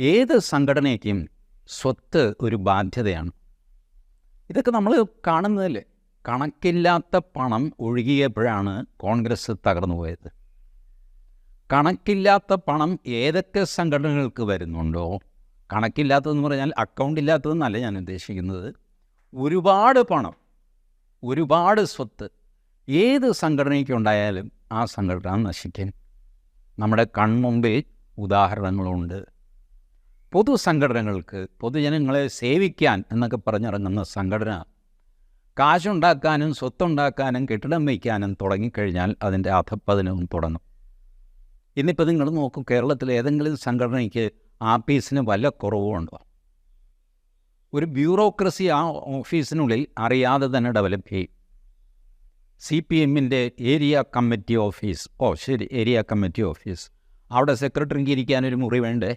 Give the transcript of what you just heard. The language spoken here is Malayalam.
ഏത് സംഘടനയ്ക്കും സ്വത്ത് ഒരു ബാധ്യതയാണ്. ഇതൊക്കെ നമ്മൾ കാണുന്നതല്ലേ. കണക്കില്ലാത്ത പണം ഒഴുകിയപ്പോഴാണ് കോൺഗ്രസ് തകർന്നു പോയത്. കണക്കില്ലാത്ത പണം ഏതൊക്കെ സംഘടനകൾക്ക് വരുന്നുണ്ടോ, കണക്കില്ലാത്തതെന്ന് പറഞ്ഞാൽ അക്കൗണ്ട് ഇല്ലാത്തതെന്നല്ല ഞാൻ ഉദ്ദേശിക്കുന്നത്, ഒരുപാട് പണം, ഒരുപാട് സ്വത്ത് ഏത് സംഘടനയ്ക്കുണ്ടായാലും ആ സംഘടന നശിക്കും. നമ്മുടെ കൺമുമ്പിൽ ഉദാഹരണങ്ങളുണ്ട്. പൊതുസംഘടനകൾക്ക്, പൊതുജനങ്ങളെ സേവിക്കാൻ എന്നൊക്കെ പറഞ്ഞിറങ്ങുന്ന സംഘടന കാശുണ്ടാക്കാനും സ്വത്തുണ്ടാക്കാനും കെട്ടിടം വയ്ക്കാനും തുടങ്ങിക്കഴിഞ്ഞാൽ അതിൻ്റെ അധപ്പതനവും തുടങ്ങും. ഇന്നിപ്പോൾ നിങ്ങൾ നോക്കും, കേരളത്തിലെ ഏതെങ്കിലും സംഘടനയ്ക്ക് ആഫീസിന് വല്ല കുറവുണ്ടോ? ഒരു ബ്യൂറോക്രസി ആ ഓഫീസിനുള്ളിൽ അറിയാതെ തന്നെ ഡെവലപ്പ് ചെയ്യും. CPMൻ്റെ area committee office, area committee office, അവിടെ സെക്രട്ടറിക്ക് ഇരിക്കാനൊരു മുറി വേണ്ടേ?